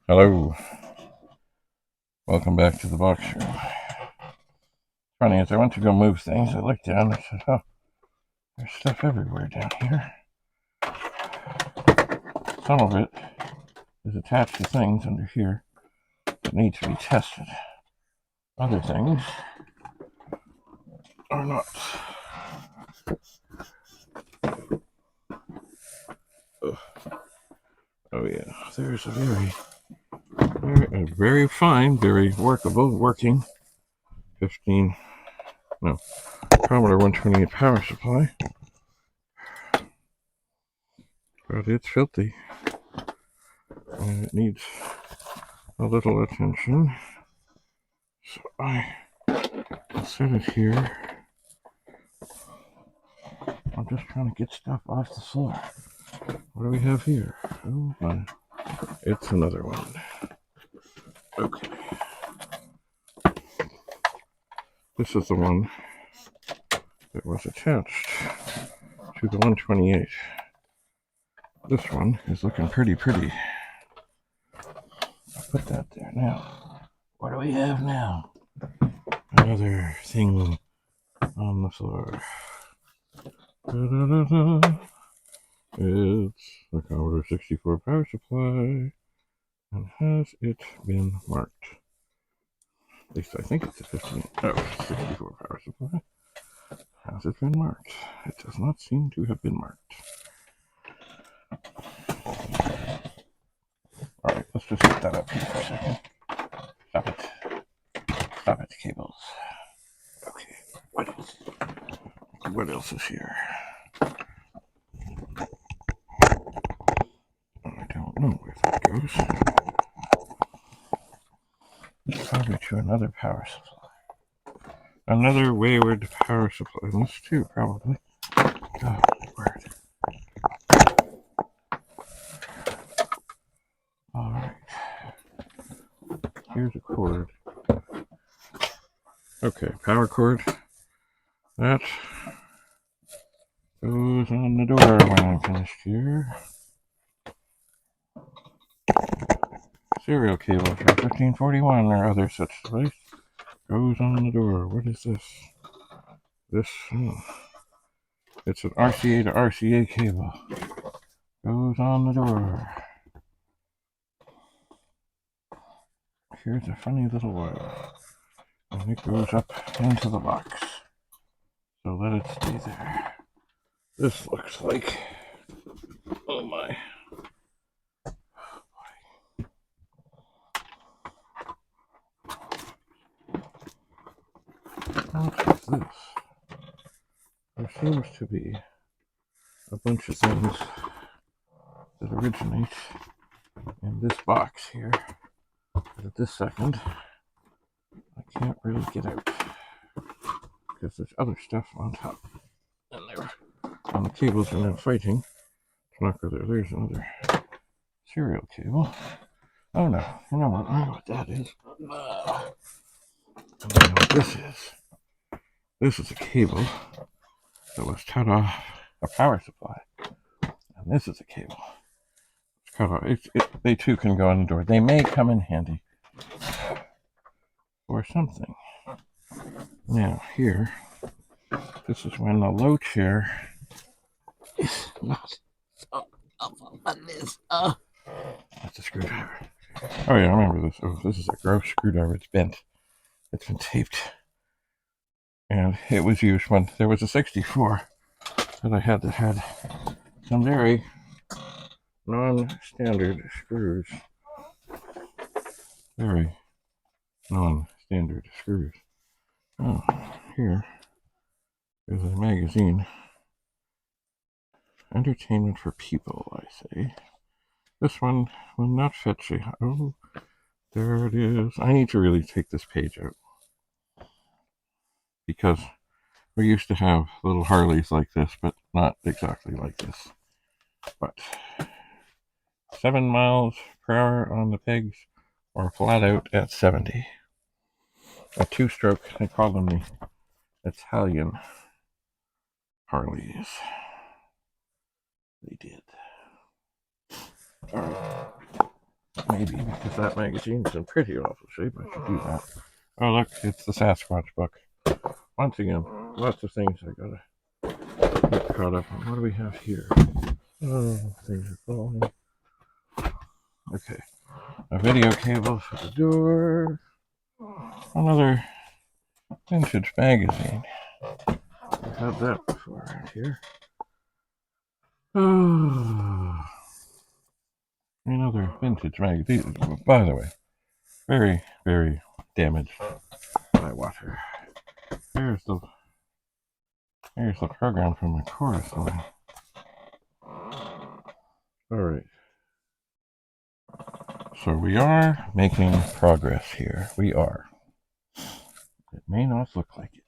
Hello, welcome back to the box room. Funny, as I went to go move things, I looked down and I said, oh, there's stuff everywhere down here. Some of it is attached to things under here that need to be tested. Other things are not. Ugh. Oh yeah, there's a very fine, very workable, working Commodore 128 power supply. But it's filthy. And it needs a little attention. So I set it here. I'm just trying to get stuff off the floor. What do we have here? Oh my. It's another one. Okay. This is the one that was attached to the 128. This one is looking pretty. I'll put that there now. What do we have now? Another thing on the floor. It's a Commodore 64 power supply. And has it been marked? At least I think it's a 64 power supply. Has it been marked? It does not seem to have been marked. Alright, let's just set that up here for a second. Stop it, cables. Okay, what else is here? I don't know where that goes. Probably to another power supply. Another wayward power supply. This too, probably. Oh, word. Alright. Here's a cord. Okay, power cord. That goes on the door when I'm finished here. Serial cable for 1541 or other such device goes on the door. What is this? It's an RCA to RCA cable. Goes on the door. Here's a funny little wire. And it goes up into the box. So let it stay there. This looks like... Oh my. What is this? There seems to be a bunch of things that originate in this box here. But at this second, I can't really get out because there's other stuff on top. And the cables are now fighting to knock her there. There's another serial cable. Oh no, you know what? I know what that is. I know what this is. This is a cable that was cut off a power supply. And this is a cable. It's cut off. They too can go on the door. They may come in handy for something. Now here, this is when the low chair is not so up on this. That's a screwdriver. Oh yeah, I remember this. Oh, this is a gross screwdriver. It's bent. It's been taped. And it was used when there was a 64 that I had that had some very non-standard screws. Very non-standard screws. Oh, here is a magazine. Entertainment for people, I say. This one will not fetch a... Oh, there it is. I need to really take this page out. Because we used to have little Harleys like this, but not exactly like this. But 7 miles per hour on the pegs, or flat out at 70. A two-stroke, they call them the Italian Harleys. They did. Alright. Maybe because that magazine's in pretty awful shape, I should do that. Oh, look, it's the Sasquatch book. Once again, lots of things I gotta get caught up on. What do we have here? Oh, things are falling. Okay, a video cable for the door. Another vintage magazine. I've had that before around here. Oh, another vintage magazine. By the way, very, very damaged by water. Here's the program from the chorus line. All right. So we are making progress here. We are. It may not look like it,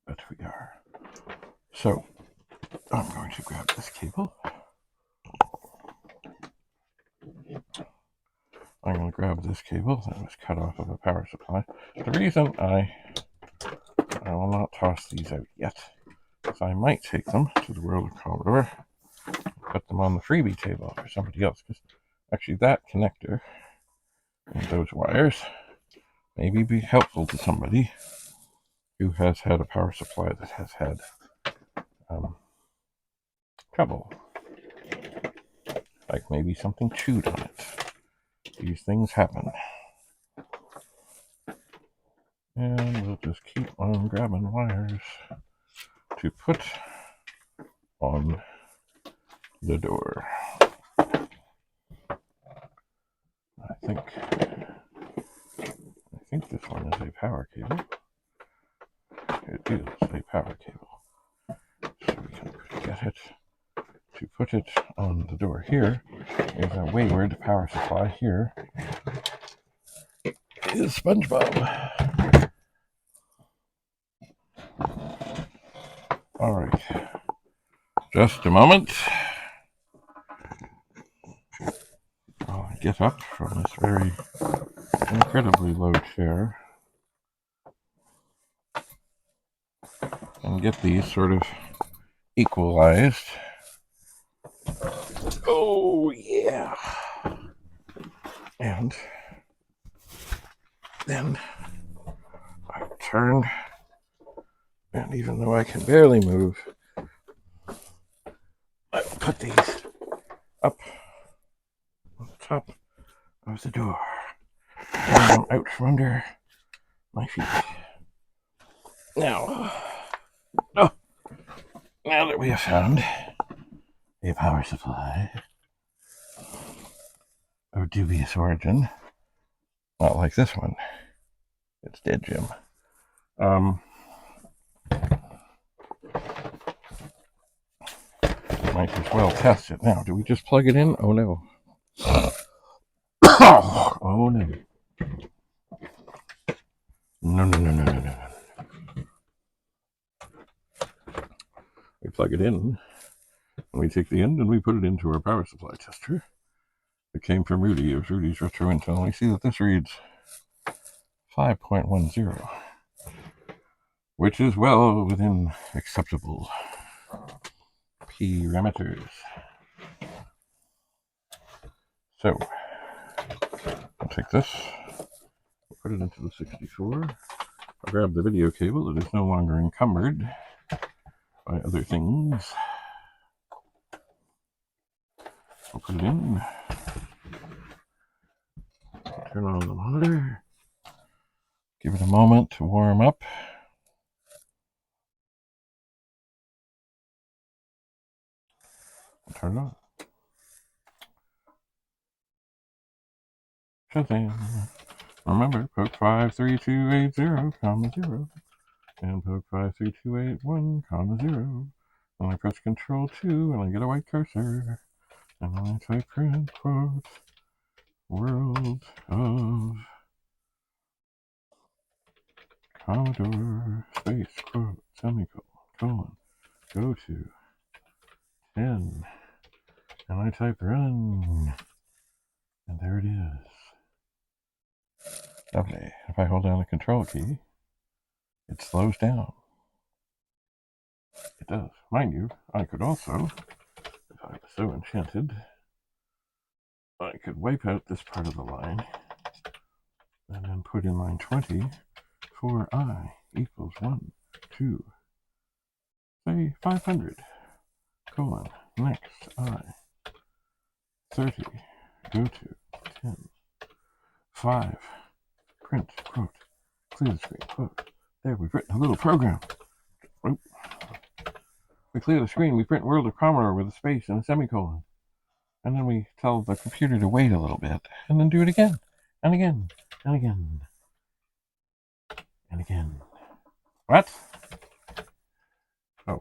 but we are. So I'm going to grab this cable. I'm going to grab this cable that was cut off of a power supply. The reason I will not toss these out yet is I might take them to the World of Commodore, put them on the freebie table for somebody else. Because actually, that connector and those wires maybe be helpful to somebody who has had a power supply that has had trouble. Like maybe something chewed on it. These things happen. And we'll just keep on grabbing wires to put on the door. I think this one is a power cable. It is a power cable. So we can get it to put it on the door. Here is a wayward power supply. Here is SpongeBob. All right. Just a moment. I'll get up from this very incredibly low chair and get these sort of equalized. Oh, yeah. And then I turn, and even though I can barely move, I put these up on the top of the door, getting them out from under my feet. Now that we have found a power supply of dubious origin, not like this one, it's dead, Jim. Might as well test it now. Do we just plug it in? Oh no. Oh no. No. We plug it in, and we take the end and we put it into our power supply tester. It came from Rudy. It was Rudy's Retro Intel. We see that this reads 5.10, which is well within acceptable parameters. So, I'll take this, put it into the 64. I'll grab the video cable that is no longer encumbered by other things. I'll put it in. Turn on the monitor. Give it a moment to warm up. I'll turn it on. Shazam. Remember, poke 53280, comma 0. And poke 53281, comma 0. And I press Control 2 and I get a white cursor. And I type print quote World of Commodore space quote semicolon colon go to 10 and I type run and there it is. Lovely. If I hold down the control key, it slows down. It does. Mind you, I could also, if I was so enchanted, I could wipe out this part of the line and then put in line 20 for I equals 1, 2, say 500, colon, next I, 30, go to 10, 5, print, quote, clear the screen, quote. There, we've written a little program. Oop. We clear the screen, we print World of Commodore with a space and a semicolon. And then we tell the computer to wait a little bit, and then do it again, and again, and again, and again. What? Oh.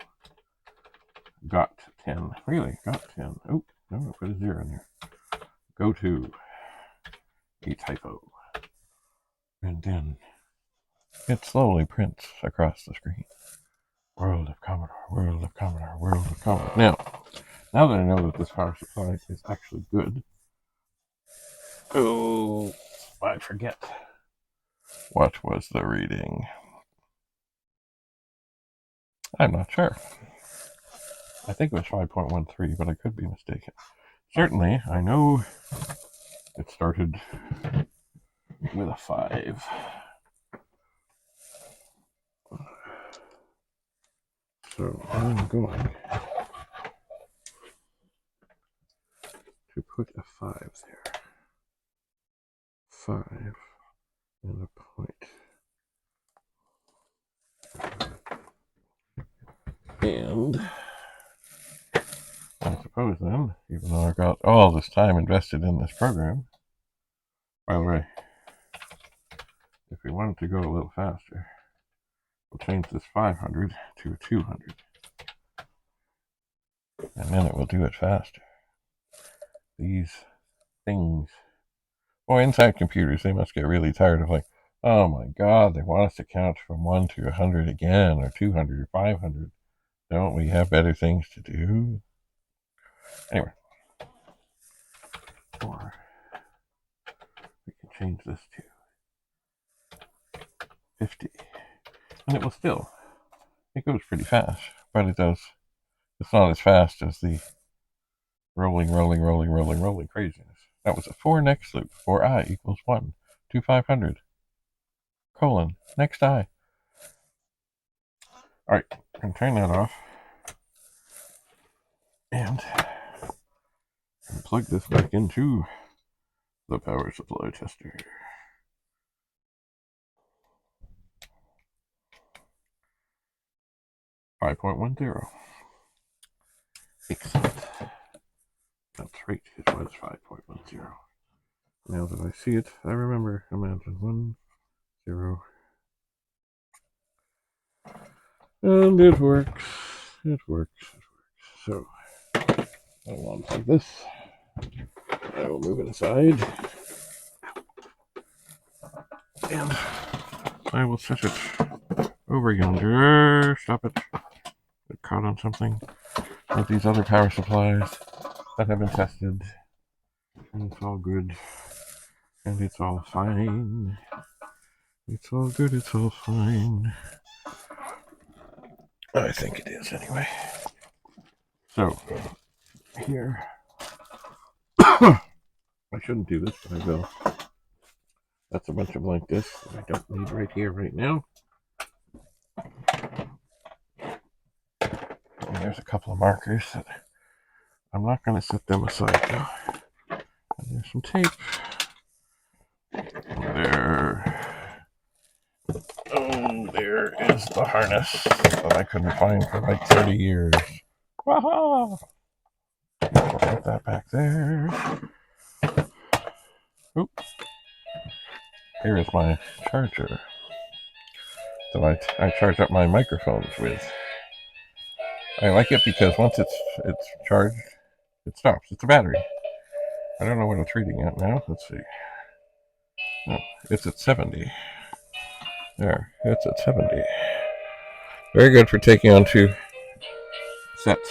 Got 10. Really? Got 10. Oh, no, put a 0 in there. Go to a typo. And then it slowly prints across the screen. World of Commodore, World of Commodore, World of Commodore. Now that I know that this power supply is actually good. Oh, I forget. What was the reading? I'm not sure. I think it was 5.13, but I could be mistaken. Certainly, I know it started with a 5. So I'm going to put a 5 there. 5 and a point. And I suppose then, even though I got all this time invested in this program, by the way, if we wanted to go a little faster, we'll change this 500 to 200. And then it will do it faster. These things, boy, inside computers, they must get really tired of like, oh my God, they want us to count from 1 to 100 again, or 200 or 500. Don't we have better things to do? Anyway. Or we can change this to 50. And it will still, it goes pretty fast, but it's not as fast as the rolling craziness. That was a for next loop, for I equals 1 to 500, colon, next I. Alright, I can turn that off. And plug this back into the power supply tester. .10. Excellent. That's right, it was 5.10. Now that I see it, I remember. Imagine 1, 0. And it works. It works. So, I will unplug this. I will move it aside. And I will set it over yonder. Stop it. It caught on something. With these other power supplies that have been tested. And it's all good. And it's all fine. It's all good, it's all fine. I think it is anyway. So, here. I shouldn't do this, but I will. That's a bunch of blank discs that I don't need right here, right now. And there's a couple of markers that I'm not going to set them aside now. And there's some tape. There. Oh, there is the harness that I couldn't find for like 30 years. Waha! Put that back there. Oop. Here is my charger that I charge up my microphones with. I like it because once it's charged, it stops. It's a battery. I don't know what it's reading at now. Let's see. No, it's at 70. There, it's at 70. Very good for taking on 2 sets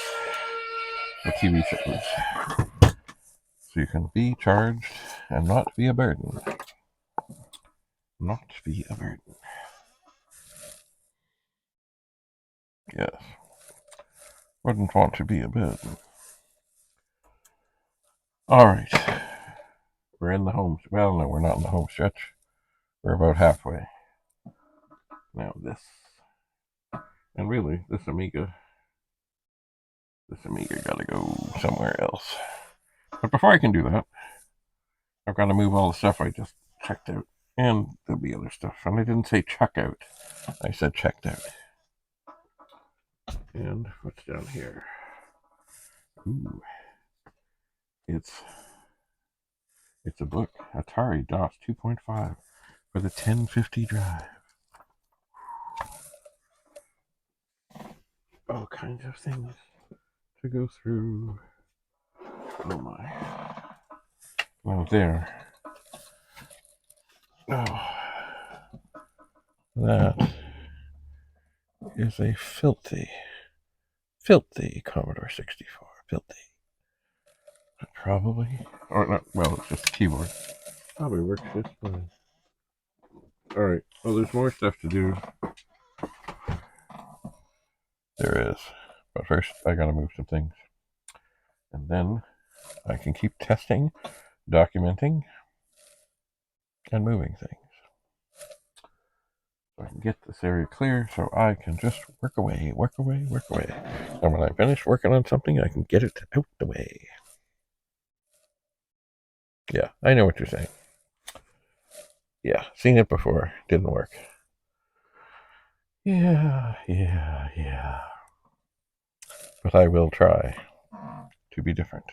of TV shows. So you can be charged and not be a burden. Not be a burden. Yes. Wouldn't want to be a burden. Alright. We're in the home. Well, no, we're not in the home stretch. We're about halfway. Now this. And really, this Amiga gotta go somewhere else. But before I can do that, I've got to move all the stuff I just checked out. And there'll be other stuff. And I didn't say check out. I said checked out. And what's down here? Ooh. It's a book. Atari DOS 2.5 for the 1050 drive. All kinds of things to go through. Oh my. Well, there. Oh. That is a filthy Commodore 64. Filthy. Probably. Or not. Well, it's just a keyboard. Probably works just fine. Alright. Well, there's more stuff to do. There is. But first, I gotta move some things. And then I can keep testing, documenting, and moving things. So I can get this area clear so I can just work away. And when I finish working on something, I can get it out the way. Yeah, I know what you're saying. Yeah, seen it before. Didn't work. Yeah. But I will try to be different.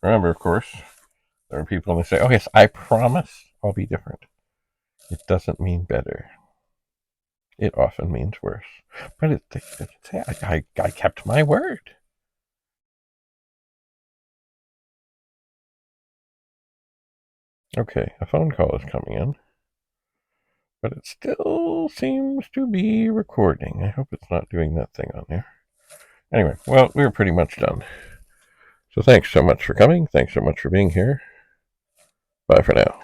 Remember, of course, there are people that say, oh yes, I promise I'll be different. It doesn't mean better. It often means worse. But I kept my word. Okay, a phone call is coming in. But it still seems to be recording. I hope it's not doing that thing on there. Anyway, well, we're pretty much done. So thanks so much for coming. Thanks so much for being here. Bye for now.